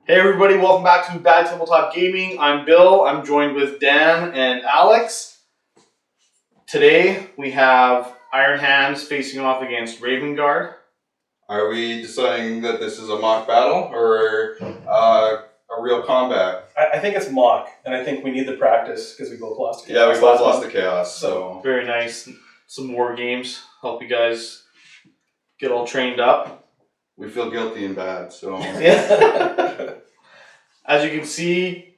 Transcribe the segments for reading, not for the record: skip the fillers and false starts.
Hey everybody, welcome back to Tabletop Gaming. I'm Bill. I'm joined with Dan and Alex. Today we have Iron Hands facing off against Ravenguard. Are we deciding that this is a mock battle or a real combat? I think it's mock, and I think we need the practice because we both lost the chaos. Yeah, we both lost the chaos, so... Very nice. Some war games. Help you guys get all trained up. We feel guilty and bad, so... Yeah. As you can see,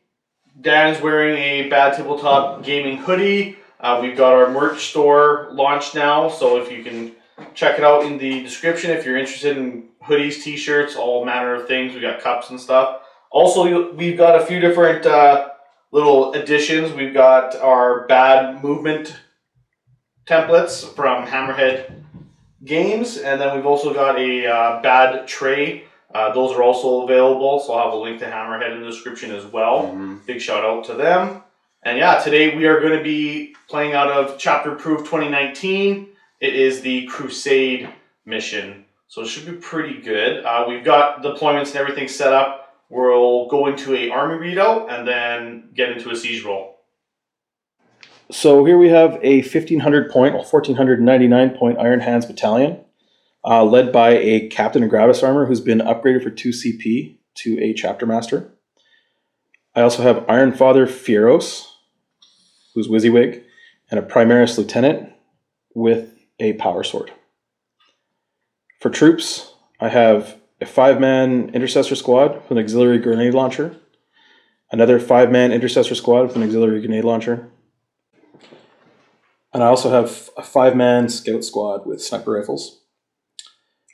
Dan is wearing a Bad Tabletop Gaming hoodie. We've got our merch store launched now, so if you can check it out in the description if you're interested in hoodies, t-shirts, all manner of things. We got cups and stuff. Also, we've got a few different little additions. We've got our Bad Movement templates from Hammerhead Games, and then we've also got a Bad Tray. Those are also available, so I'll have a link to Hammerhead in the description as well. Big shout out to them. And yeah, today we are going to be playing out of Chapter Proof 2019. It is the Crusade mission, so it should be pretty good. We've got deployments and everything set up. We'll go into a army readout and then get into a siege roll. So here we have a 1,500 point, 1,499 point Iron Hands battalion. Led by a Captain in Gravis Armor who's been upgraded for 2 CP to a Chapter Master. I also have Iron Father Fieros, who's WYSIWYG, and a Primaris Lieutenant with a Power Sword. For troops, I have a 5-man Intercessor Squad with an Auxiliary Grenade Launcher, another 5-man Intercessor Squad with an Auxiliary Grenade Launcher, and I also have a 5-man Scout Squad with Sniper Rifles.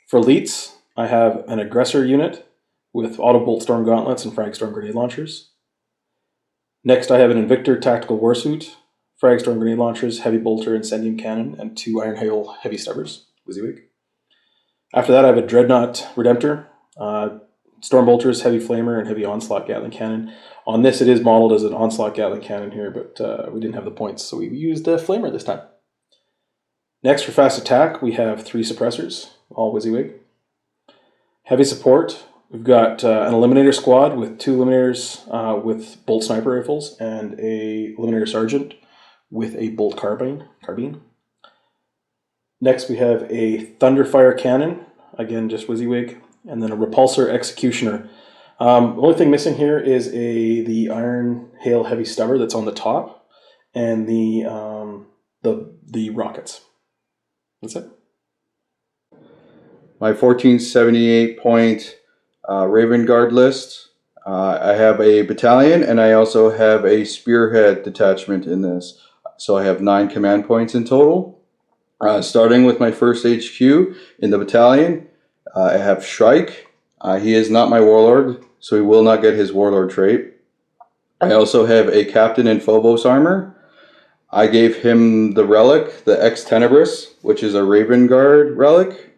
For elites, I have an Aggressor unit with Auto Bolt Storm Gauntlets and Frag Storm Grenade Launchers. Next, I have an Invictor Tactical Warsuit, Frag Storm Grenade Launchers, Heavy Bolter, Incendium Cannon, and 2 Iron Hail Heavy Stubbers, WYSIWYG. After that, I have a Dreadnought Redemptor, Storm Bolters, Heavy Flamer, and Heavy Onslaught Gatling Cannon. On this, it is modeled as an Onslaught Gatling Cannon here, but we didn't have the points, so we used a Flamer this time. Next, for fast attack, we have 3 suppressors, all WYSIWYG. Heavy support, we've got an Eliminator Squad with 2 Eliminators with Bolt Sniper Rifles and a Eliminator Sergeant with a Bolt Carbine. Next, we have a Thunderfire Cannon, again just WYSIWYG, and then a Repulsor Executioner. The only thing missing here is the Iron Hail Heavy Stubber that's on the top, and the rockets. That's it. My 1478 point Ravenguard list. I have a battalion, and I also have a Spearhead detachment in this. So I have 9 command points in total. Starting with my first HQ in the battalion, I have Shrike. He is not my Warlord, so he will not get his Warlord trait. I also have a Captain in Phobos armor. I gave him the relic, the Ex Tenebris, which is a Ravenguard relic.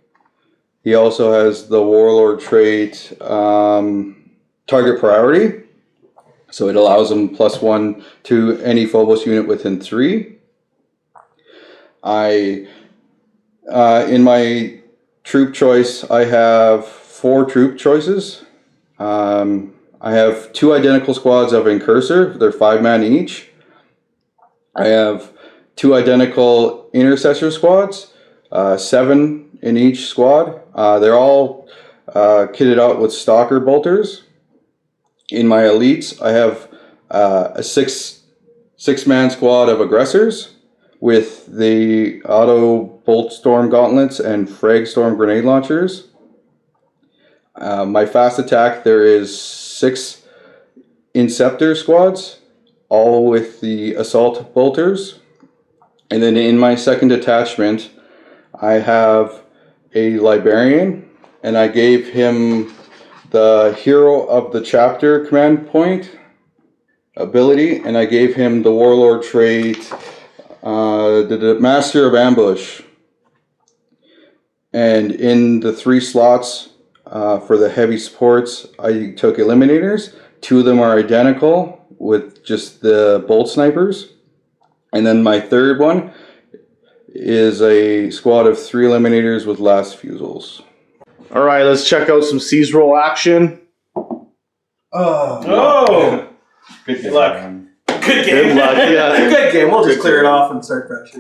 He also has the Warlord trait, Target Priority. So it allows him +1 to any Phobos unit within 3. In my troop choice, I have 4 troop choices. I have 2 identical squads of Incursor. They're 5-man each. I have 2 identical Intercessor squads, 7 in each squad. They're all kitted out with Stalker Bolters. In my elites, I have a 6-man squad of Aggressors with the Auto Bolt Storm Gauntlets and Frag Storm Grenade Launchers. My fast attack, there is 6 Inceptor squads, all with the Assault Bolters. And then in my second detachment, I have a Librarian, and I gave him the Hero of the Chapter command point ability, and I gave him the Warlord trait, the Master of Ambush. And in the 3 slots for the heavy supports, I took Eliminators. 2 of them are identical with just the Bolt Snipers. And then my third one is a squad of 3 Eliminators with Last Fusils. All right, let's check out some siege roll action. Oh! Good Good luck. man. Good game. Good luck, yeah. Good game. We'll just Good clear it game. off and start fresh.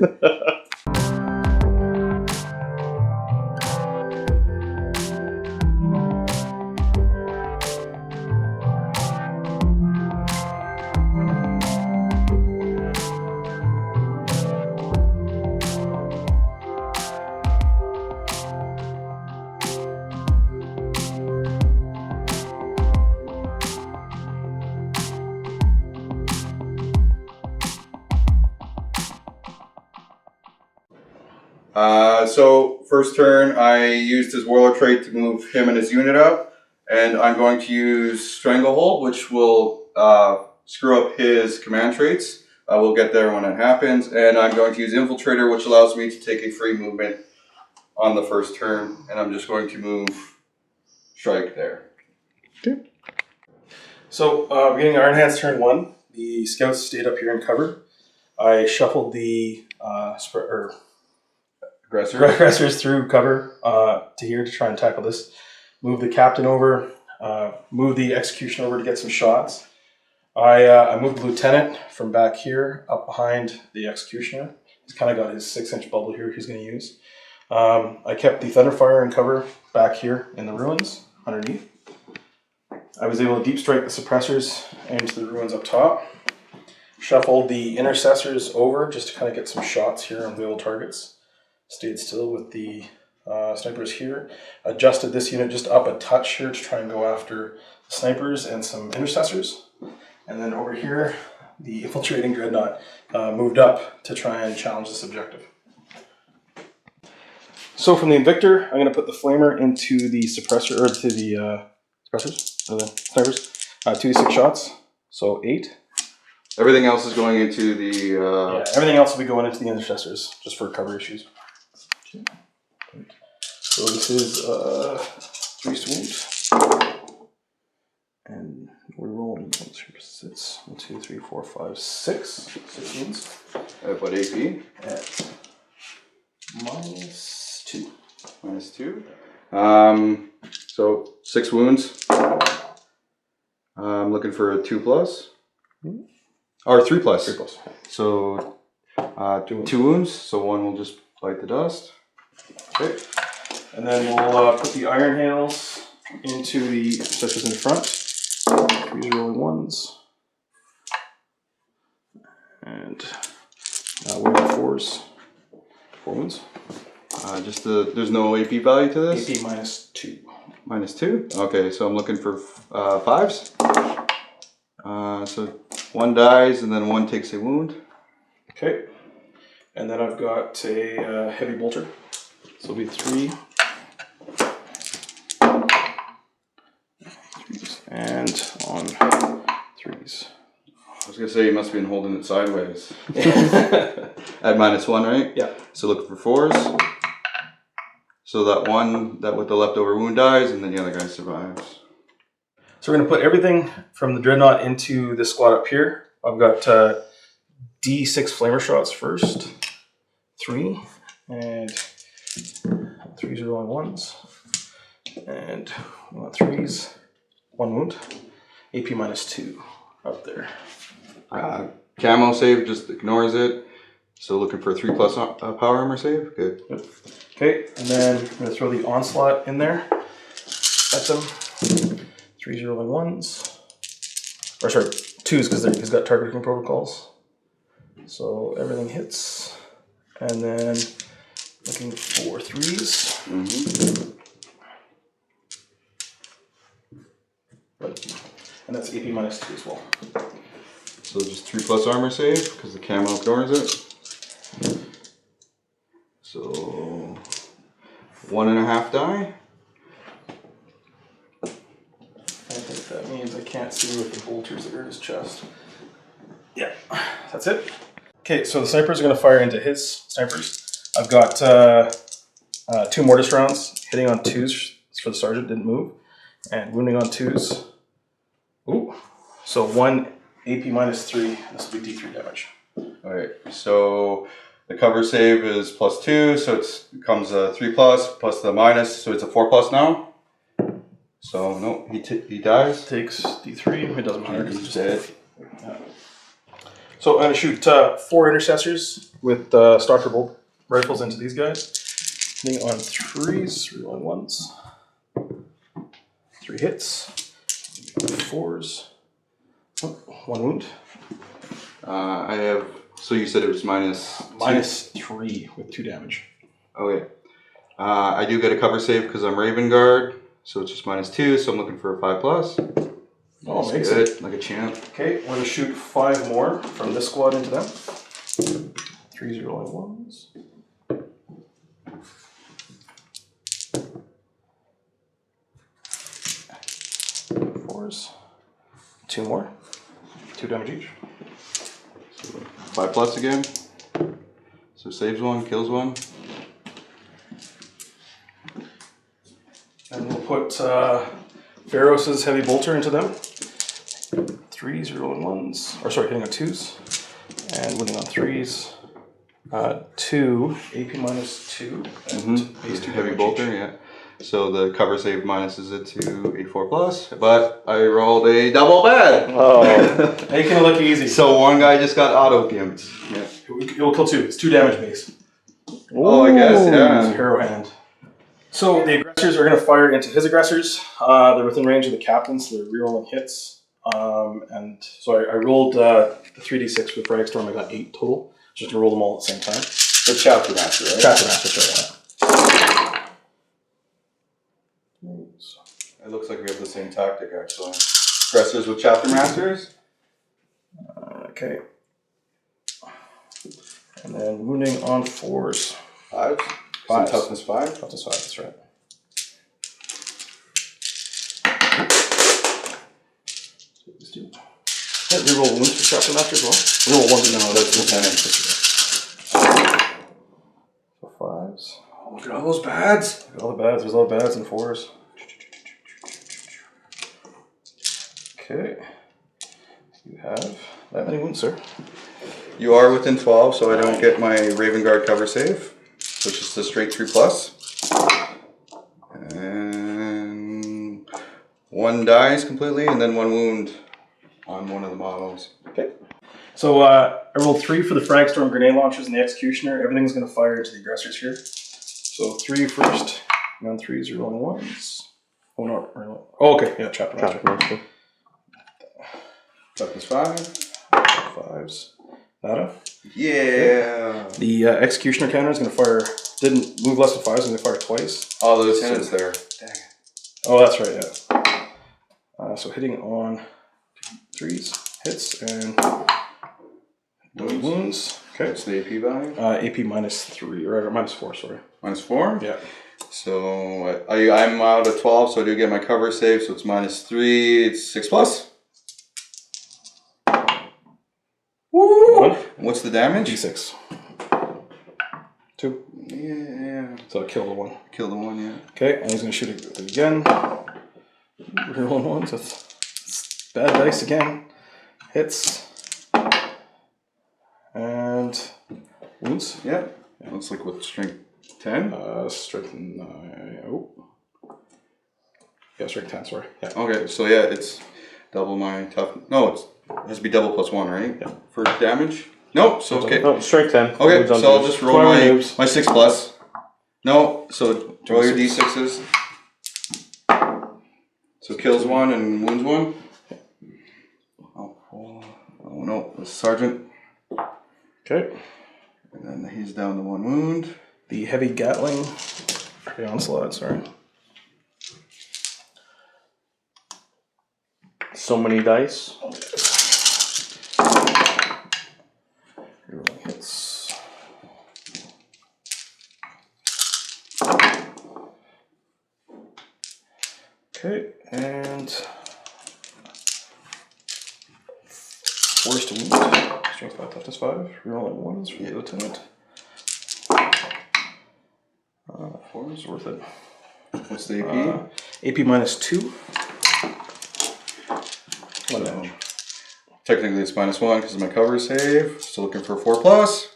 So first turn, I used his warlord trait to move him and his unit up, and I'm going to use Stranglehold, which will screw up his command traits. We'll get there when it happens, and I'm going to use Infiltrator, which allows me to take a free movement on the first turn, and I'm just going to move Strike there. Okay. So beginning Iron Hands turn 1, the scouts stayed up here and covered. I shuffled the aggressors through cover to here to try and tackle this. Move the captain over, move the execution over to get some shots. I moved the lieutenant from back here up behind the executioner. He's kind of got his 6-inch bubble here he's going to use. I kept the Thunderfire in cover back here in the ruins underneath. I was able to deep strike the suppressors into the ruins up top. Shuffled the intercessors over just to kind of get some shots here on wheel targets. Stayed still with the snipers here. Adjusted this unit just up a touch here to try and go after snipers and some intercessors. And then over here, the infiltrating dreadnought moved up to try and challenge this objective. So from the Invictor, I'm going to put the Flamer into the suppressor, or to the suppressors, or the snipers. 2d6 shots, so 8. Everything else is going into the... Yeah, everything else will be going into the intercessors, just for cover issues. Okay. So this is 3 swoons. And we're rolling 1, 2, 3, 4, 5, 6. 6 wounds. At what AP? At -2. -2. So 6 wounds. I'm looking for a 2+. Or 3+. 3+. So 2 wounds. So 1 will just bite the dust. Okay. And then we'll put the iron handles into the intercessors in the front. 3s rolling 1s. And we're on 4s. 4 wounds. There's no AP value to this? AP -2. -2? Okay, so I'm looking for 5s. So 1 dies and then 1 takes a wound. Okay. And then I've got a heavy bolter. So it'll be 3. 3s. And on 3s. I was going to say you must have been holding it sideways. At -1, right? Yeah. So looking for 4s. So that one that with the leftover wound dies and then the other guy survives. So we're going to put everything from the dreadnought into this squad up here. I've got D6 flamer shots first. 3. And 3s are rolling 1s. And 3s. 1 wound. AP -2 up there. Camo save just ignores it. So looking for a 3+ power armor save. Good. Yep. Okay, and then I'm going to throw the onslaught in there at them. 3s are rolling 1s. Or sorry, 2s because he's got targeting protocols. So everything hits. And then looking for 3s. Mm-hmm. And that's AP -2 as well. So just 3+ armor save because the camo ignores it. So 1.5 die. I think that means I can't see with the bolters that are in his chest. Yeah, that's it. Okay, so the snipers are going to fire into his snipers. I've got 2 mortis rounds hitting on 2s for the sergeant, didn't move, and wounding on 2s. Ooh, so 1 AP -3. This will be D3 damage. All right. So the cover save is +2, so it comes a 3+ plus the minus, so it's a 4+ now. So no, he dies. Takes D3. It doesn't matter. He's dead. Yeah. So I'm going to shoot 4 intercessors with starter bolt rifles into these guys. Hitting on 3s, reloading 1s. 3 hits. 4s. Oh, 1 wound. I have. So you said it was minus. Minus 3 with 2 damage. Okay. I do get a cover save because I'm Ravenguard, so it's just minus 2. So I'm looking for a 5+. Oh, That's makes good, it. like a champ. Okay, we're going to shoot 5 more from this squad into them. 3s, rolling 1s. 4s. 2 more. 2 damage each. 5+ again. So saves 1, kills 1. And we'll put Pharos' heavy bolter into them. 3s, rolling 1s. Or sorry, hitting on 2s. And winning on 3s. 2, AP minus 2. And base 2 Heavy damage bolter, each. yeah. So the cover save minuses it to a 4+, but I rolled a double bad. Oh, making it look easy. So one guy just got auto gimped. Yeah. You'll kill 2. It's 2 damage base. Oh, I guess, It's yeah. Hero hand. So the aggressors are going to fire into his aggressors. They're within range of the captain, so they're rerolling hits. And so I rolled the 3d6 with Ragstorm. I got 8 total. Just to roll them all at the same time. The chapter master, right? Chapter master, sorry. It looks like we have the same tactic, actually. Aggressors with chapter masters. Okay. And then wounding on 4s. 5. Fives. Toughness 5. Toughness 5, that's right. Yeah, reroll wounds for chapter master as well. Reroll 1s. No, that's lieutenant. So 5s. Oh, look at all those bads. Look at all the bads. There's a lot of bads and 4s. Okay. You have that many wounds, sir. You are within 12, so I don't get my Ravenguard cover save, which is the straight 3+. And 1 dies completely, and then 1 wound on one of the models. Okay. So I rolled 3 for the Fragstorm grenade launchers and the Executioner. Everything's going to fire into the aggressors here. So 3 first, and then 3s are rolling 1s. Oh, no. Oh, okay. Yeah, chapter master. Toughness 5. 5s. Nada. Yeah. The Executioner counter is going to fire, didn't move less than 5s, it's going to fire twice. Oh, the lieutenant's there. Dang it. Oh, that's right, yeah. So hitting on 3s, hits, and wounds. Okay. What's the AP value? AP minus 3, or minus 4, sorry. Minus 4? Yeah. So I'm out of 12, so I do get my cover save, so it's minus 3, it's 6+. Woo! What's the damage? D6. 2. Yeah. So I kill the 1. Kill the 1, yeah. Okay, and he's going to shoot it again. Rerolling 1s. That's bad dice again. Hits. And wounds. Yeah. Looks like what, strength 10? Strength 9. Oh. Yeah, strength 10, sorry. Yeah. Okay, so yeah, it's double my tough. No, it has to be double +1, right? Yeah. For damage? Nope, so okay. No, strength 10. Okay, so I'll just roll my noobs. 6+. No, so roll your d6s. So kills 1 and wounds 1. Oh no, the sergeant. Okay. And then he's down to 1 wound. The heavy Gatling. The onslaught, sorry. So many dice. Rerolling hits. Okay, and 4s to wound. Strength 5, toughness 5. Rerolling 1s for the lieutenant. 4 is worth it. What's the AP? AP minus 2. 1 damage. Technically it's -1 because of my cover save. Still looking for a 4+.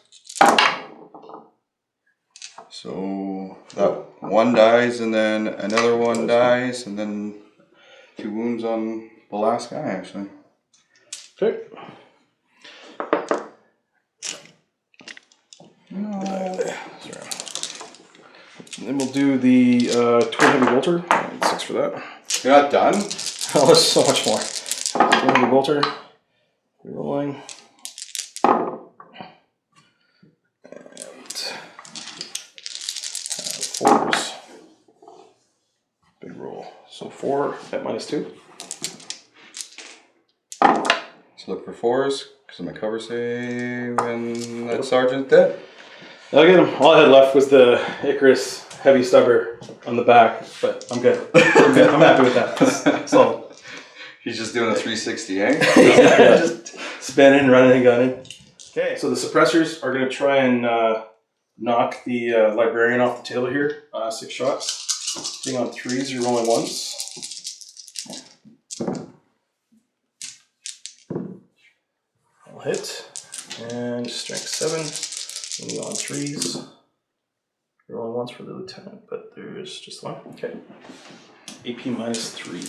So that 1 dies and then another 1 dies and then 2 wounds on the last guy, actually. Okay. No. Sorry. And then we'll do the twin heavy bolter. 6 for that. You're not done? Oh, there's so much more. Twin heavy bolter. Rolling. And 4s. Big roll. So 4 at -2. So look for 4s, because of my cover save, and that sergeant's dead. I'll get him. All I had left was the Icarus heavy stubber on the back, but I'm good. I'm good. I'm happy with that. So He's just doing a 360, eh? yeah, just spinning, running, and gunning. Okay, so the suppressors are going to try and knock the librarian off the table here. 6 shots. Being on 3s, you're rolling 1s. I'll hit. And strength 7. When you on 3s. You're rolling 1s for the lieutenant, but there's just 1. Okay. AP -3.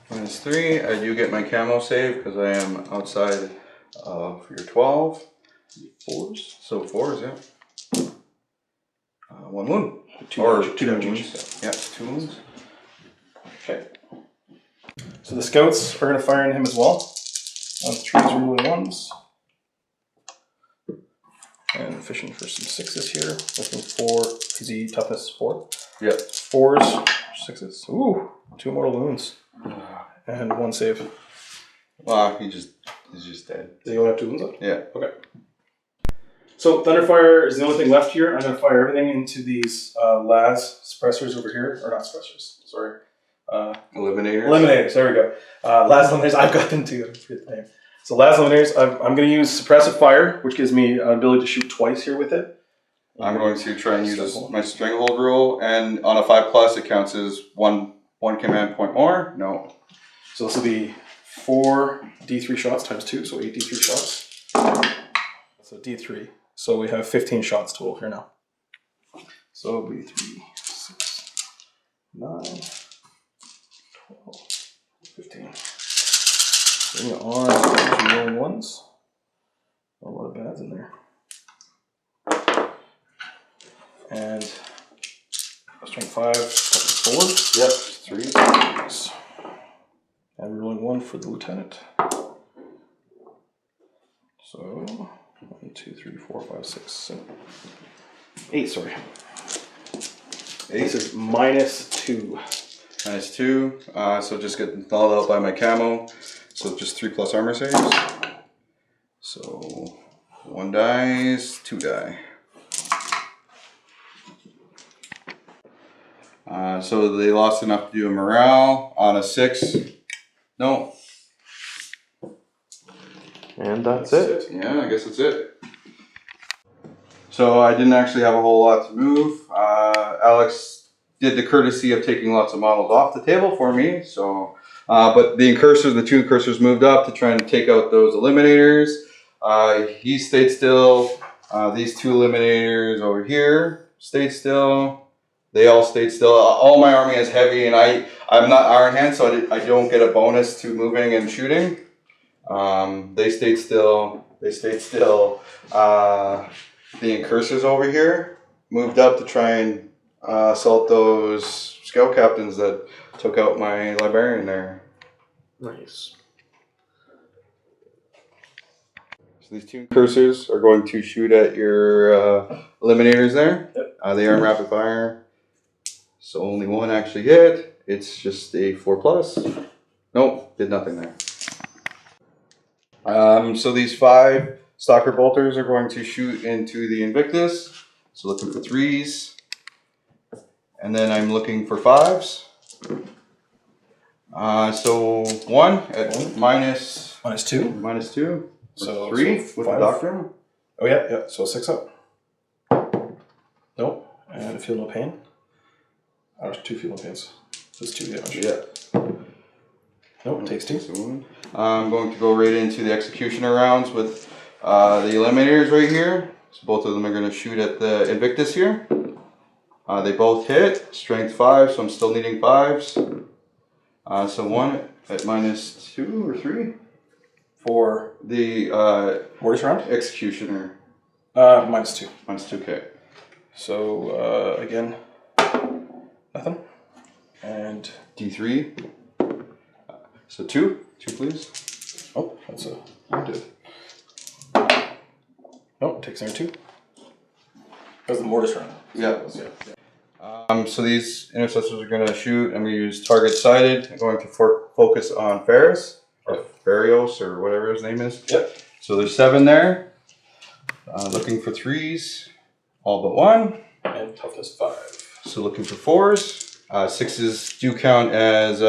-3. I do get my camo save because I am outside for your 12. 4s. So 4s, yeah. 1 wound. 2 or damage, 2 damage wounds. each. Yeah, 2 wounds. Okay. So the scouts are going to fire on him as well. On 3s, you're rolling 1s. And fishing for some 6s here. Looking for easy toughness 4. Yep. 4s, 6s. Ooh, 2 mortal wounds. And 1 save. Well, he's just dead. Do you only have 2 wounds left? Yeah. Okay. So Thunderfire is the only thing left here. I'm going to fire everything into these las suppressors over here. Or not suppressors, sorry. Eliminators. Eliminators, there we go. Las Eliminators, I've got them too. I forget the name. So Las Eliminators, I'm going to use Suppressive Fire, which gives me an ability to shoot twice here with it. I'm going to try and use my Stranglehold rule, and on a 5+, it counts as one command point more. No. So this will be 4 D3 shots times 2, so 8 D3 shots. So D3. So we have 15 shots total here now. So it'll be 3, 6, 9, 12, 15. Bring it on to rolling 1s. A lot of bads in there. And strength 5, 4. Yep. 3. Nice. And rolling 1 for the lieutenant. So 1, 2, 3, 4, 5, 6, 7, 8. Sorry. 8. This is -2. -2. So just get thawed out by my camo. So just 3+ armor saves. So 1 dies, 2 die. So they lost enough to do a morale on a 6. No. And that's it. Yeah, I guess that's it. So I didn't actually have a whole lot to move. Alex did the courtesy of taking lots of models off the table for me. So, but the incursors, the 2 incursors moved up to try and take out those eliminators. He stayed still. These 2 eliminators over here stayed still. They all stayed still. All my army is heavy, and I'm not Iron Hand, so I don't get a bonus to moving and shooting. They stayed still. They stayed still. The incursors over here moved up to try and assault those scout captains that took out my librarian there. Nice. So these 2 incursors are going to shoot at your eliminators there. Yep. They are in rapid fire. So only 1 actually hit. It's just a 4+. Nope, did nothing there. So these 5 Stalker Bolters are going to shoot into the Invictus. So looking for 3s. And then I'm looking for 5s. So 1 at -2. -2. So 3 so with 5. the doctor. Oh yeah. So 6 up. Nope. And feel no pain. Or 2 feel no pains. Just 2 damage. Yeah. Nope. Takes 2. I'm going to go right into the Executioner rounds with the Eliminators right here. So both of them are going to shoot at the Invictus here. They both hit. Strength 5, so I'm still needing 5s. So 1 at -2 or 3 For the Mortis round? executioner. -2. -2. Okay. So again, nothing. And D3. So 2, please. oh, that's a wounded. Nope, takes there 2. That's the Mortis round. Yeah. Yeah. So these intercessors are going to shoot. I'm going to use target sighted. I'm going to focus on Ferris or Farios or whatever his name is. Yep. So there's 7 there. Looking for 3s, all but 1. And toughness 5. So looking for 4s. 6s do count as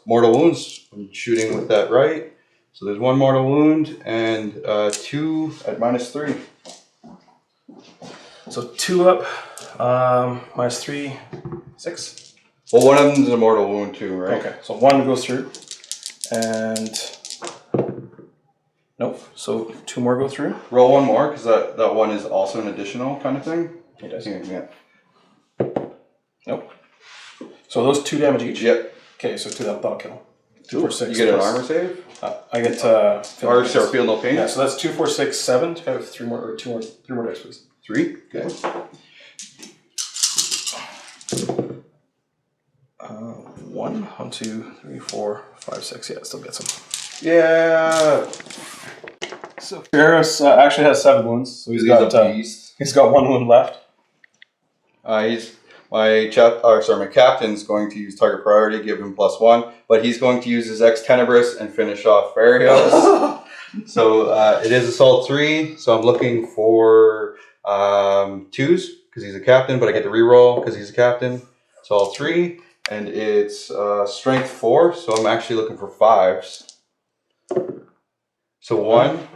mortal wounds. I'm shooting with that right. So there's 1 mortal wound and 2 at -3. So 2 up, -3, 6. Well, one of them is a mortal wound too, right? Okay, so 1 goes through, and nope. So 2 more go through. Roll 1 more because that one is also an additional kind of thing. It does. Yeah. Nope. So those 2 damage each. Yep. Okay, so 2 that'll kill. 2, 4, 6. You get an plus- armor save. I get Or sorry, feel no pain. Yeah, so that's 2, 4, 6, 7. I have 3 more, or 3 more dice, please. 3. Okay. 1, 2, 3, 4, 5, 6. Yeah, it still gets him. Yeah. So Ferris actually has 7 wounds. So He's a beast. he's got 1 wound left. My captain's going to use target priority, give him +1, but he's going to use his Ex Tenebris and finish off Farios. So it is assault 3. So I'm looking for 2s because he's a captain, but I get to reroll because he's a captain. So all 3, and it's strength 4. So I'm actually looking for 5s. So 1,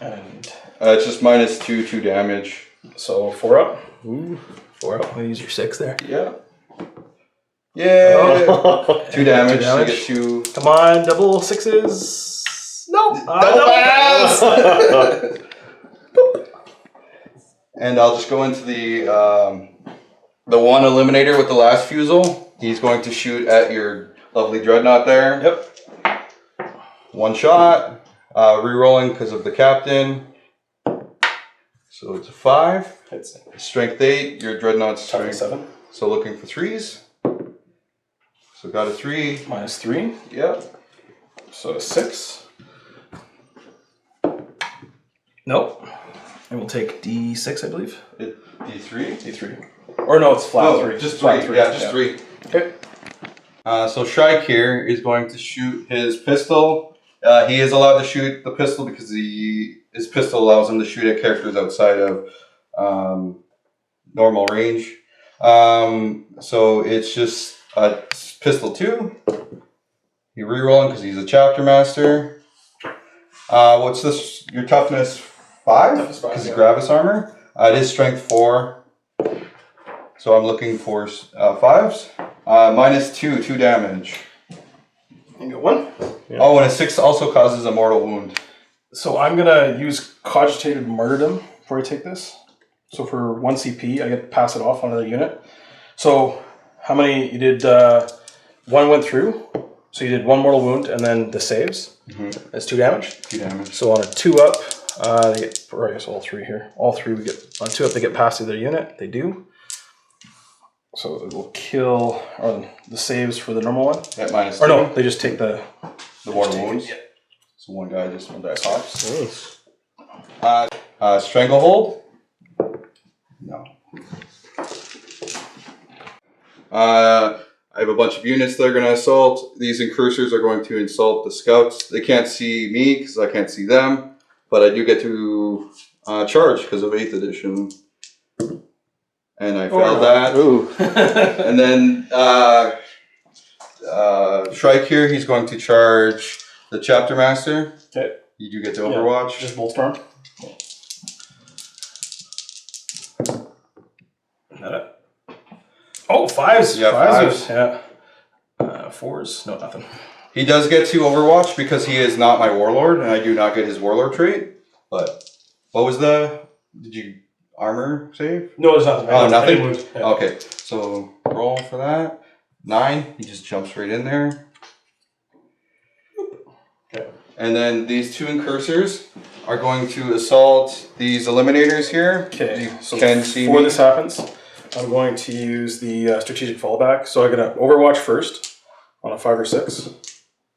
And it's just -2 damage. so 4 up. Ooh, 4 up. I'm gonna use your 6 there. Yeah. Yeah. Oh. 2 damage. So you damage. get 2. Come on, double 6s. No. Double pass! And I'll just go into the 1 eliminator with the last fusel. He's going to shoot at your lovely dreadnought there. Yep. 1 shot. Rerolling because of the captain. So it's a 5. Hits. Strength 8. Your dreadnought's Toughness strength. 7. So looking for 3s. So got a 3. -3. Yep. So a 6. Nope. And we'll take D6, I believe. D3. D3. Or no, it's flat Oh, 3. just Flat 3. Yeah, just 3. Okay. So Shrike here is going to shoot his pistol. He is allowed to shoot the pistol because his pistol allows him to shoot at characters outside of normal range. So it's just pistol 2. He rerolling because he's a chapter master. What's this? Your toughness 5? Toughness 5, Because yeah. of Gravis armor. It is strength 4. So I'm looking for 5s. -2, 2 damage. You got 1. Yeah. Oh, and a 6 also causes a mortal wound. So I'm gonna use Cogitated Martyrdom before I take this. So for 1 CP, I get to pass it off on another unit. So how many you did? 1 went through. So you did 1 mortal wound and then the saves. That's 2 damage. 2 damage. So on a 2 up, they get, or I guess all 3 here. All 3 we get on 2 up. They get past the other unit. They do. So it will kill the saves for the normal one. At -2. Or no, they just take the mortal take it, wounds. yeah. So one guy just one die pops. Nice. Stranglehold. No. I have a bunch of units that are going to assault. These incursors are going to insult the scouts. They can't see me because I can't see them, but I do get to charge because of 8th edition. And I failed that. Ooh. And then Shrike here, he's going to charge the chapter master. Okay. You do get to Overwatch. Just Bolt Storm. Oh, 5s. Yeah, 5s. Yeah. 4s. No, nothing. He does get to Overwatch because he is not my warlord, and I do not get his warlord trait. But what was did you armor save? No, there's nothing. Oh, nothing? Yeah. Okay, so roll for that. 9. He just jumps right in there. Okay. And then these 2 incursors are going to assault these eliminators here. Okay, You so can see before me. this happens, I'm going to use the strategic fallback. So I'm going to Overwatch first on a 5 or 6.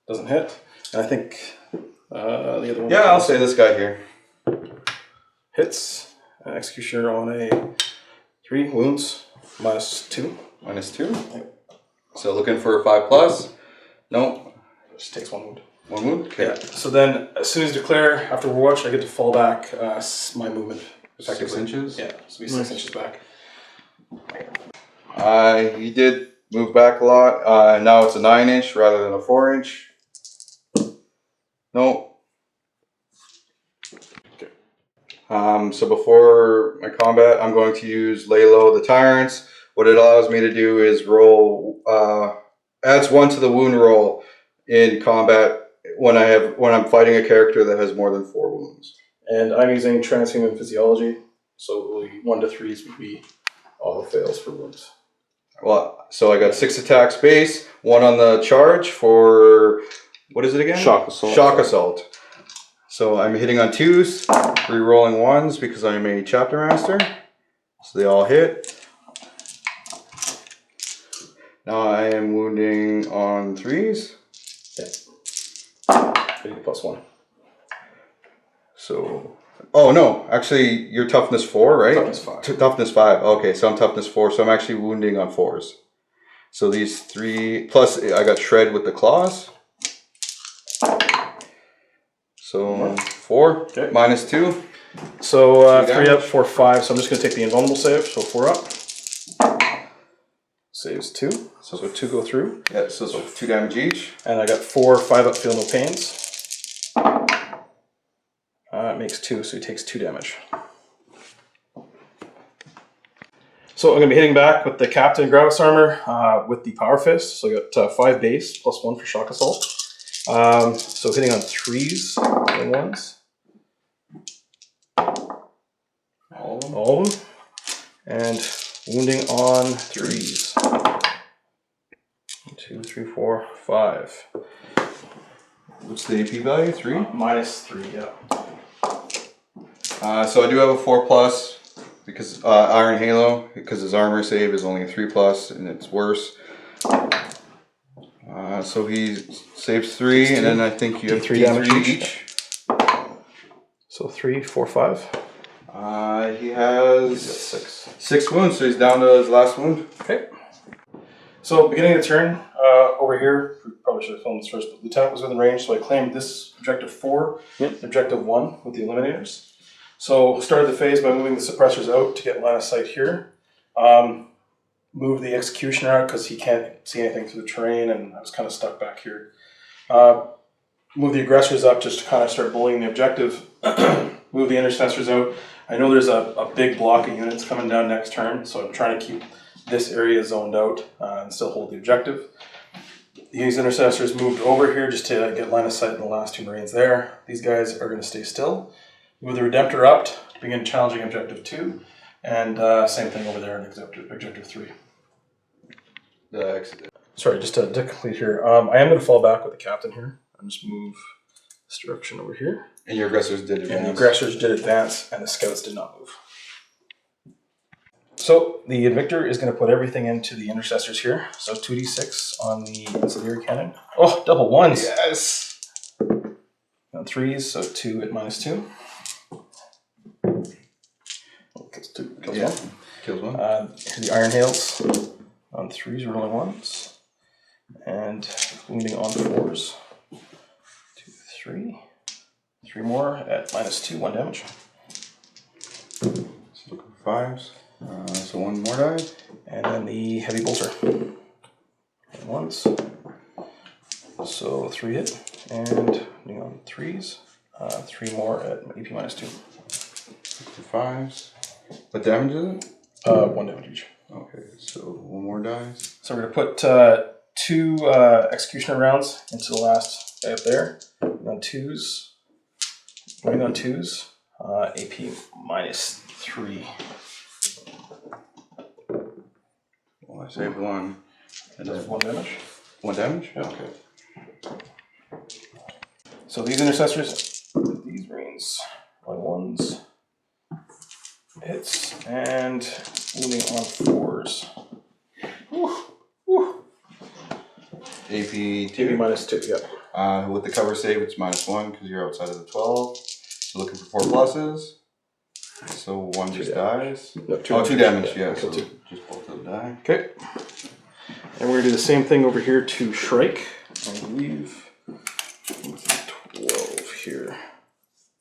Doesn't hit. And I think the other one... Yeah, I'll say this guy here. Hits. Executioner on a 3. Wounds. -2. -2. So looking for a 5+. Nope. Just takes 1 wound. 1 wound? Okay. Yeah. So then, as soon as declare, after Overwatch, I get to fall back my movement. 6 inches? Yeah, so be 6 inches back. He did move back a lot. Now it's a 9-inch rather than a 4-inch. Nope. Okay. So before my combat, I'm going to use Lay Low the Tyrants. What it allows me to do is roll, adds 1 to the wound roll in combat when I'm fighting a character that has more than 4 wounds. And I'm using transhuman physiology, so it will be 1 to 3s would be auto fails for wounds. Well, so I got 6 attacks base, 1 on the charge for, what is it again? Shock assault. Shock assault. So I'm hitting on 2s, re-rolling 1s because I'm a chapter master. So they all hit. Now I am wounding on 3s. Okay. +1. So, oh no, actually you're toughness 4, right? Toughness 5. Toughness 5. Okay, so I'm toughness 4, so I'm actually wounding on 4s. So these 3, plus I got shred with the claws. So 4, okay. -2. So 3 damage. up, 4, 5. So I'm just going to take the invulnerable save. So 4 up. Saves 2. So 2 go through. Yeah, so it's 2 damage each. And I got 4, 5 up, feel no pains. It makes 2, so he takes 2 damage. So I'm going to be hitting back with the Captain Gravis Armor with the Power Fist. So I got 5 base, +1 for Shock Assault. So hitting on 3s and 1s. All of them. And wounding on 3s. 1, 2, 3, 4, 5. What's the AP value? 3? -3, yeah. So I do have a 4+ because Iron Halo, because his armor save is only a 3+ and it's worse. So he saves 3, and then I think you have 3 damage each. So 3, 4, 5. He has He's got 6. 6 wounds, so he's down to his last wound. Okay. So beginning of the turn, over here, we probably should have filmed this first, but Lieutenant was within range, so I claimed this objective 4, objective 1 with the eliminators. So started the phase by moving the suppressors out to get line of sight here. Move the Executioner out because he can't see anything through the terrain, and I was kind of stuck back here. Move the aggressors up just to kind of start bullying the objective. Move the intercessors out. I know there's a big block of units coming down next turn, so I'm trying to keep this area zoned out and still hold the objective. These intercessors moved over here just to get line of sight in the last 2 Marines there. These guys are going to stay still. Move the Redemptor up to begin challenging objective 2. And same thing over there in objective 3. Sorry, just to complete here. I am going to fall back with the Captain here. And just move this direction over here. And your aggressors did advance. And the aggressors did advance, and the scouts did not move. So the Invictor is going to put everything into the intercessors here. So 2d6 on the incendiary cannon. Oh, double 1s. Yes. On 3s, so 2 at -2. Oh, kills Yeah. 1. Kills 1. The Iron Hails on 3s, rolling 1s. And wounding on 4s. 2, 3. 3 more at -2, 1 damage. So looking for 5s. So 1 more die. And then the Heavy Bolter. Once. So 3 hit. And on 3s. 3 more at AP -2. 5s. What damage is it? 1 damage each. Okay, so 1 more dice. So we're going to put 2 Executioner rounds into the last guy up there. And on 2s. Running on 2s. AP -3. Well, I saved 1. It does 1 damage. 1 damage? Yeah. Okay. So these intercessors, these rings, on 1s, hits, and wounding on 4s. Woo. Woo. AP 2. AP minus 2, yeah. With the cover save, it's -1 because you're outside of the 12. So looking for 4 pluses. So 1 just dies. No, 2 2 damage, yeah. Okay, So 2. just both of them die. Okay. And we're going to do the same thing over here to Shrike. I believe I'm within 12 here.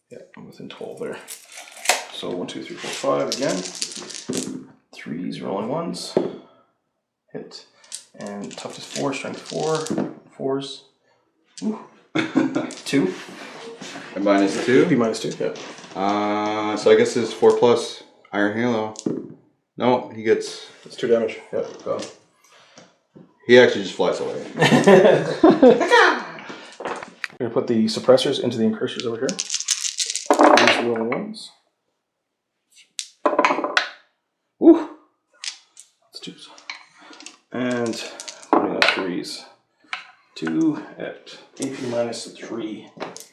Yeah, I'm within 12 there. So 1, 2, 3, 4, 5 again. 3s, rolling 1s. Hit. And toughness 4, strength 4. 4s. Ooh. 2. And -2. AP minus 2, yeah. So I guess it's 4 plus Iron Halo. No, he gets. It's 2 damage. Yeah, gone. He actually just flies away. We're going to put the suppressors into the incursors over here. These are rolling 1s. Woo! That's 2s. And putting on 3s. 2 at AP minus 3.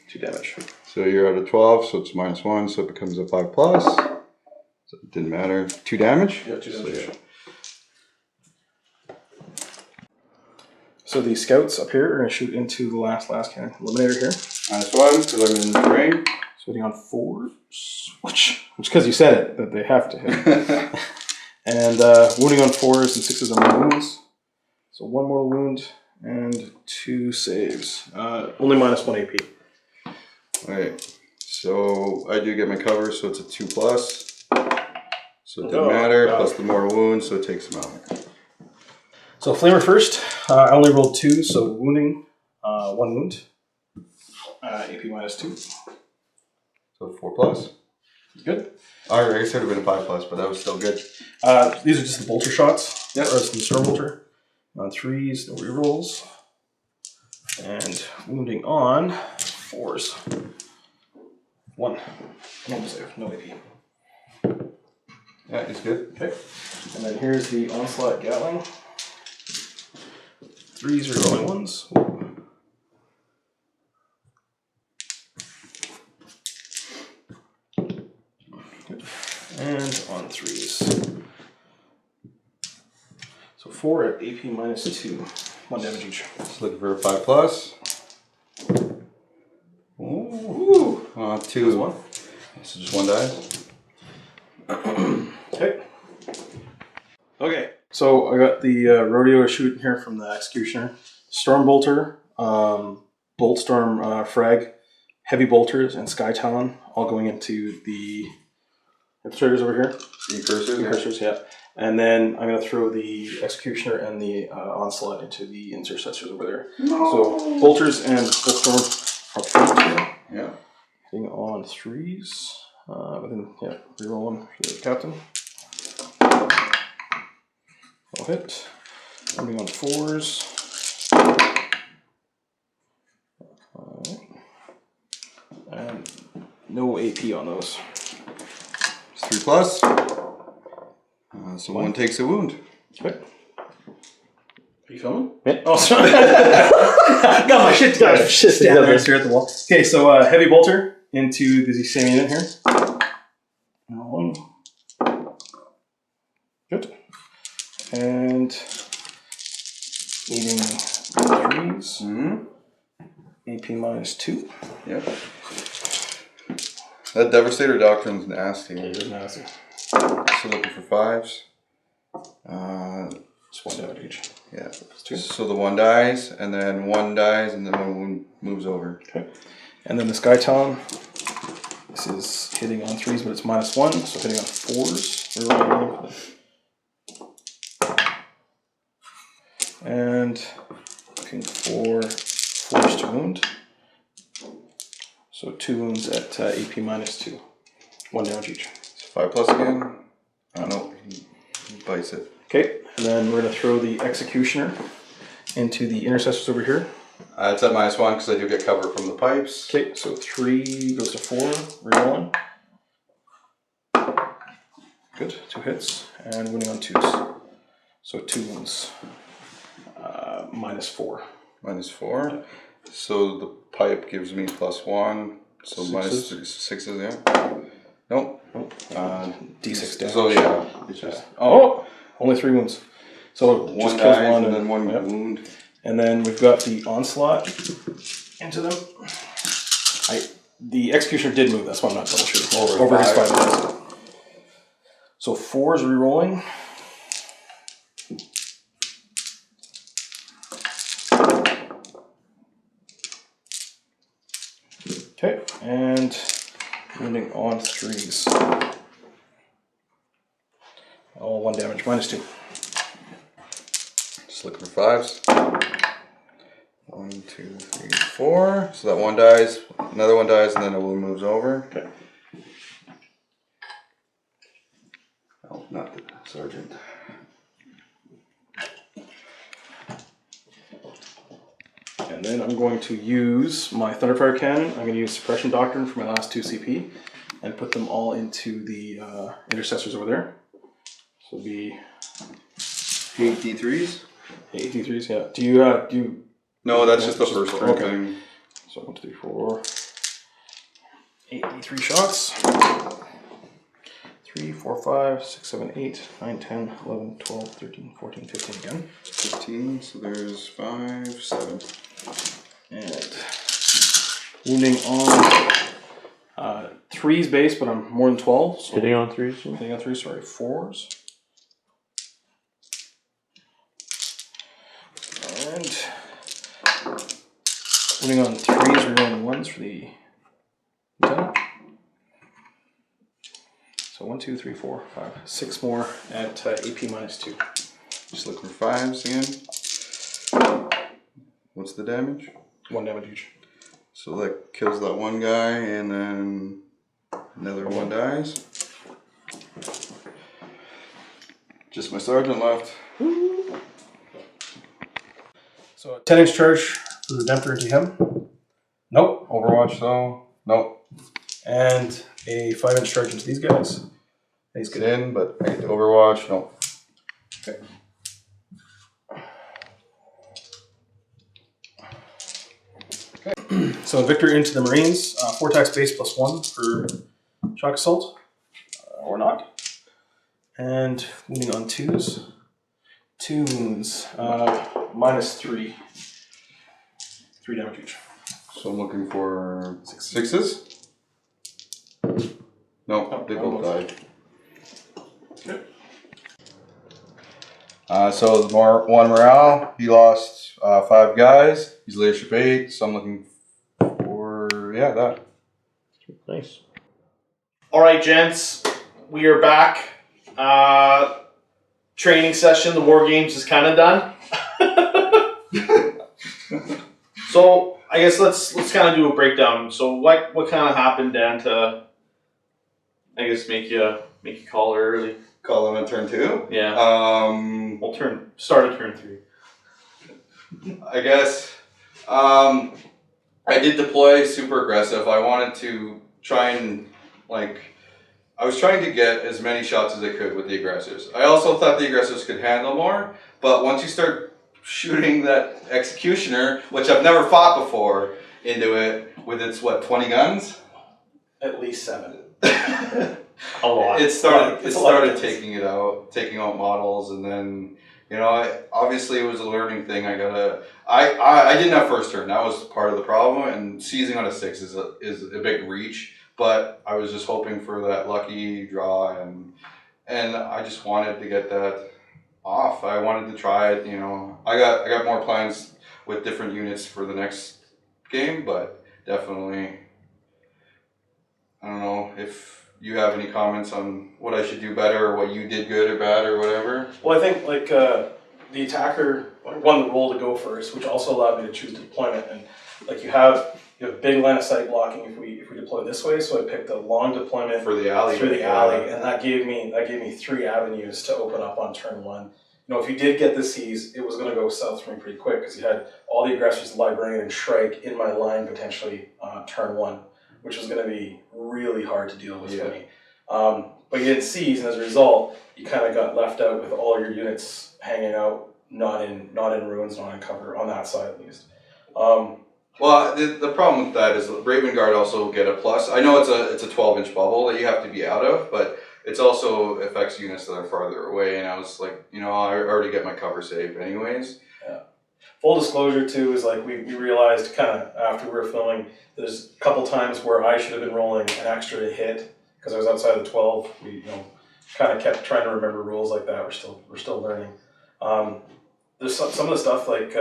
2 damage. So you're at a 12, so it's -1, so it becomes a 5 plus. So it didn't matter. 2 damage? Yeah, 2 damage. So, yeah. So the scouts up here are going to shoot into the last cannon eliminator here. -1 because I'm in the ring. So hitting on 4s. Which because you said it, that they have to hit. And wounding on 4s and 6s on mortal wounds. So 1 mortal wound and 2 saves. Only -1 AP. Alright, so I do get my cover, so it's a 2 plus. So it didn't matter, plus the mortal wound, so it takes him out. So Flamer first. I only rolled 2, so wounding, 1 wound. AP minus 2. So 4 plus. Good. Alright, I guess it would have been a 5 plus, but that was still good. These are just the bolter shots. Yep. Or it's the storm bolter. On 3s, no rerolls. And wounding on 4s. 1. No save, no AP. Yeah, it's good. Okay. And then here's the onslaught Gatling. 3s are rolling 1s. And on 3s. So 4 at AP minus 2. 1 damage each. Just looking for a 5 plus. Ooh. 2. 1. So just 1 dies. Okay. Okay. So I got the rodeo shooting here from the executioner. Storm bolter, bolt storm frag, heavy bolters, and sky talon all going into the triggers over here. The incursors? Incursors, yeah. And then I'm going to throw the executioner and the onslaught into the intercessors over there. No. So bolters and bolt storm up front here. Yeah. Hitting on 3s. Within, reroll 1 for the captain. I'll hit. Coming on 4s. And no AP on those. It's 3 plus. So 1 takes a wound. Okay. Are you filming? Yeah. Oh, sorry. Got my shit together. Stand there and stare at the wall. Okay, so heavy bolter into the same unit here. Now 1. Good. And needing 3s. Mm-hmm. AP minus 2. Yep. That Devastator Doctrine's nasty. It is nasty. So looking for 5s. It's 1 damage each. Yeah. 2. So the 1 dies, and then 1 dies, and then 1 wound moves over. Okay. And then the Sky Talon. This is hitting on 3s, but it's -1, so hitting on 4s. And looking for 4s to wound. So 2 wounds at AP minus 2. 1 damage each. It's 5 plus again. I don't know. He bites it. Okay, and then we're going to throw the Executioner into the intercessors over here. It's at -1 because I do get cover from the pipes. Okay, so 3 goes to 4, reroll 1. Good, 2 hits, and winning on 2s. So 2 wounds. -4. -4. Yeah. So the pipe gives me +1. So -6s, yeah. Nope. D6 damage. So yeah, it's just only 3 wounds. So it just kills one and then one wound. And then we've got the onslaught into them. The executioner did move. That's why I'm not double shooting. Over his 5 guys. So 4 is rerolling. Okay, and wounding on 3s. All 1 damage, -2. Just looking for 5s. 1, 2, 3, 4. So that one dies, another one dies, and then a wound moves over. Okay. Oh, not the sergeant. And then I'm going to use my Thunderfire Cannon. I'm going to use Suppression Doctrine for my last 2 CP and put them all into the intercessors over there. So it'll be 8 D3s? 8 D3s, yeah. Do you No, that's just the first thing. So 1, 2, 3, 4. 8 D3 shots. 3, 4, 5, 6, 7, 8, 9, 10, 11, 12, 13, 14, 15 again. 15, so there's 5, 7. And wounding on 3's base, but I'm more than 12. So Hitting on 3s? hitting on 3s, sorry, 4s. And wounding on 3s, rerolling 1s for the lieutenant. So 1, 2, 3, 4, 5, 6 more at AP -2. Just looking for 5s again. What's the damage? 1 damage each. So that kills that one guy, and then another one dies. Just my sergeant left. So a 10-inch charge for the Redemptor into him. Nope. Overwatch though? Nope. And a 5-inch charge into these guys. He's It's good. in, but I get to Overwatch. Nope. Okay. So Victor into the Marines. 4 attacks base +1 for shock assault. Or not. And wounding on 2s. 2 wounds. -3. 3 damage each. So I'm looking for 6s. No, they both died. Okay. So the one morale, he lost 5 guys. He's leadership 8, so I'm looking for that. Nice. All right, gents, we are back. Training session, the war games is kind of done. So I guess let's kind of do a breakdown. So what kind of happened, Dan, to I guess make you call it early? Call them in turn 2. Yeah. We'll start at turn 3. I guess I did deploy super aggressive. I wanted to try and I was trying to get as many shots as I could with the aggressors. I also thought the aggressors could handle more, but once you start shooting that executioner, which I've never fought before, into it with its 20 guns? At least 7. A lot. It started taking out models, and then obviously it was a learning thing. I didn't have first turn. That was part of the problem, and seizing on a 6 is a big reach. But I was just hoping for that lucky draw, and I just wanted to get that off. I wanted to try it. I got more plans with different units for the next game, but definitely, I don't know if you have any comments on what I should do better, or what you did good or bad or whatever. Well, I think the attacker won the role to go first, which also allowed me to choose the deployment. And you have big line of sight blocking if we deploy this way. So I picked a long deployment For the alley. through the alley, and that gave me 3 avenues to open up on turn 1. If you did get the seize, it was going to go south for me pretty quick because you had all the aggressors, Librarian and Shrike, in my line potentially turn 1, which was going to be really hard to deal with for me. But you didn't seize, and as a result, you kind of got left out with all your units hanging out not in ruins, not in cover on that side at least. Well, the problem with that is Ravenguard also get a plus. I know it's a 12-inch bubble that you have to be out of, but it's also affects units that are farther away. And I was like, I already get my cover saved anyways. Yeah. Full disclosure too is like we realized kind of after we were filming, there's a couple times where I should have been rolling an extra to hit because I was outside the 12. We kind of kept trying to remember rules like that. We're still learning. There's some of the stuff like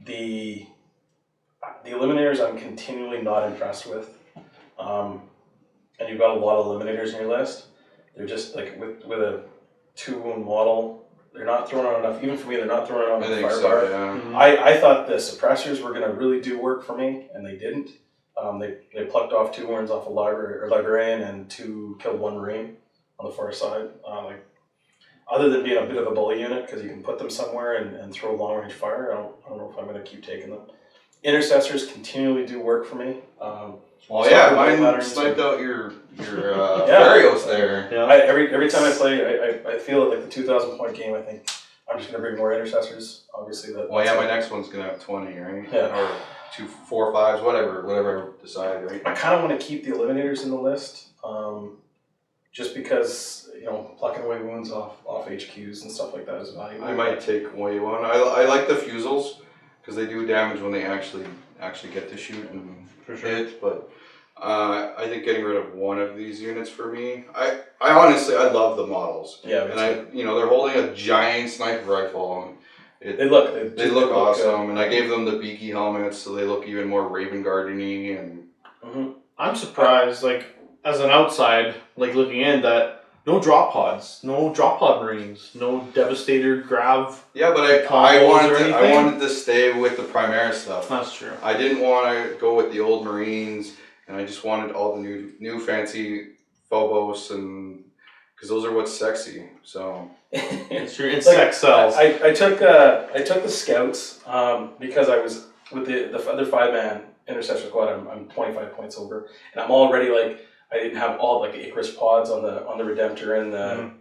the eliminators I'm continually not impressed with. And you've got a lot of eliminators in your list. They're just like with a 2-wound model, they're not throwing out enough. Even for me, they're not throwing out enough firepower. So, yeah. Mm-hmm. I thought the suppressors were going to really do work for me, and they didn't. They plucked off 2 wounds off a librarian and 2 killed 1 marine on the far side. Other than being a bit of a bully unit because you can put them somewhere and throw long range fire, I don't know if I'm going to keep taking them. Intercessors continually do work for me. Mine sniped out your Varios there. Yeah. Every time I play, I feel it like the 2,000 point game. I think I'm just gonna bring more intercessors. Obviously, my next one's gonna have 20, right? Yeah. Or 2, 4, 5s, whatever I decide, right? I kind of want to keep the eliminators in the list, just because plucking away wounds off HQs and stuff like that is valuable. I might take away one. I like the fusils because they do damage when they actually get to shoot and hit, but I think getting rid of one of these units for me, I honestly love the models. Yeah, and they're holding a giant sniper rifle. And they look awesome, and I gave them the beaky helmets, so they look even more Ravenguard-y. And I'm surprised, like as an outside, like looking in, that no drop pods, no drop pod marines, no devastator grav. Yeah, but I wanted to stay with the Primaris stuff. That's true. I didn't want to go with the old Marines, and I just wanted all the new fancy Phobos, and because those are what's sexy. So it's true. It's sex sells. I took the scouts because I was with the other 5-man intercessor squad. I'm 25 points over, and I'm already like. I didn't have all like the Icarus pods on the Redemptor and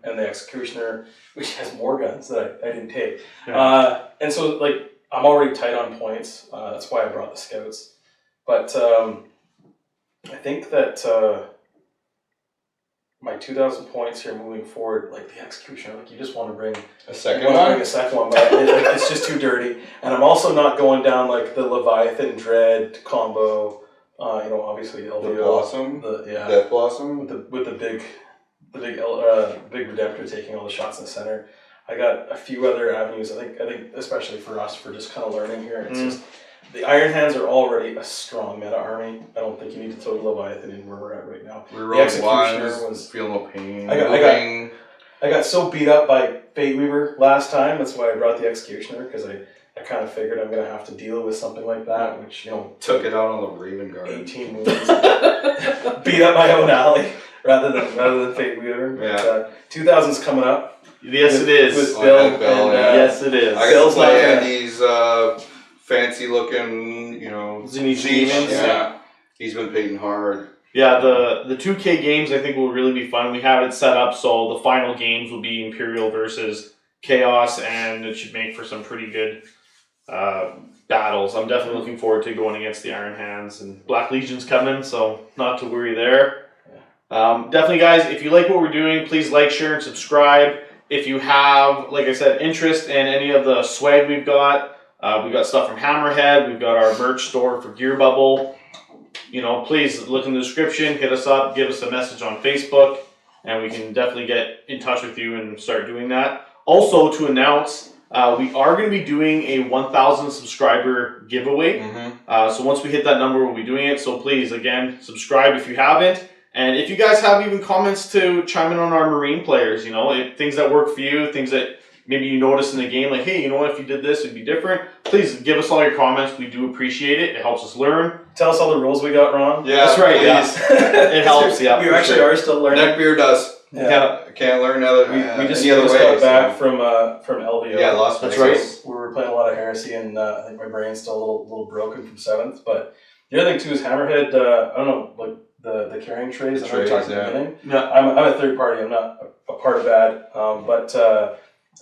the Executioner, which has more guns that I didn't take. Yeah. And so like I'm already tight on points. That's why I brought the scouts. But I think that my 2,000 points here moving forward, like the Executioner, like you just want to bring a second one. But it's just too dirty. And I'm also not going down like the Leviathan Dread combo. Obviously LVO, the Blossom, Death Blossom, with the big Redemptor taking all the shots in the center. I got a few other avenues. I think especially for us, for just kind of learning here. It's just the Iron Hands are already a strong meta army. I don't think you need to throw the Leviathan in where we're at right now. The Executioner was feel no pain. I got so beat up by Fate Weaver last time. That's why I brought the Executioner because I kind of figured I'm going to have to deal with something like that, which, took it out on the Ravenguard. 18 moves. Beat up my own alley rather than Fate Weaver. Yeah. 2000's coming up. Yes, it is. With Bill. Yes, it is. I got to play Andy's fancy looking, Zenith. Yeah. He's been painting hard. Yeah, the 2K games I think will really be fun. We have it set up so the final games will be Imperial versus Chaos, and it should make for some pretty good battles. I'm definitely looking forward to going against the Iron Hands, and Black Legion's coming, so not to worry there. Definitely, guys, if you like what we're doing, please like, share, and subscribe. If you have, like I said, interest in any of the swag we've got stuff from Hammerhead, we've got our merch store for Gear Bubble. Please look in the description, hit us up, give us a message on Facebook, and we can definitely get in touch with you and start doing that. Also, to announce, we are going to be doing a 1,000 subscriber giveaway. So once we hit that number, we'll be doing it. So please, again, subscribe if you haven't. And if you guys have even comments to chime in on our Marine players, things that work for you, things that maybe you notice in the game, like, hey, if you did this, it'd be different. Please give us all your comments. We do appreciate it. It helps us learn. Tell us all the rules we got wrong. Yeah, that's right. Yeah. It helps. Yeah, we actually are still learning. Neckbeard does. Yeah. Can't learn we just got back from LVO. Yeah, Las Vegas. That's right. We were playing a lot of Heresy, and I think my brain's still a little broken from 7th. But the other thing too is Hammerhead. I don't know, like the carrying trays. The trays, yeah. I'm a third party. I'm not a part of that, but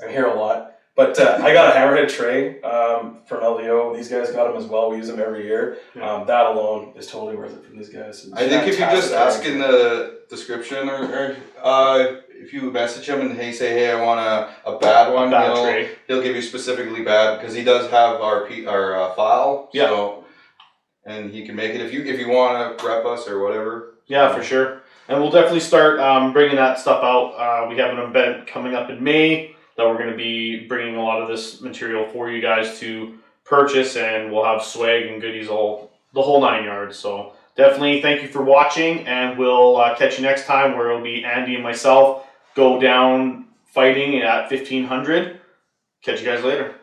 I'm here a lot. But I got a hammerhead tray from LDO. These guys got them as well. We use them every year. That alone is totally worth it from these guys. I think if you just ask in the description or if you message him and say, I want a bad one, he'll give you specifically bad because he does have our file. Yeah. So, and he can make it if you want to rep us or whatever. Yeah, for sure. And we'll definitely start bringing that stuff out. We have an event coming up in May that we're going to be bringing a lot of this material for you guys to purchase, and we'll have swag and goodies the whole 9 yards. So definitely thank you for watching, and we'll catch you next time where it'll be Andy and myself go down fighting at 1500. Catch you guys later.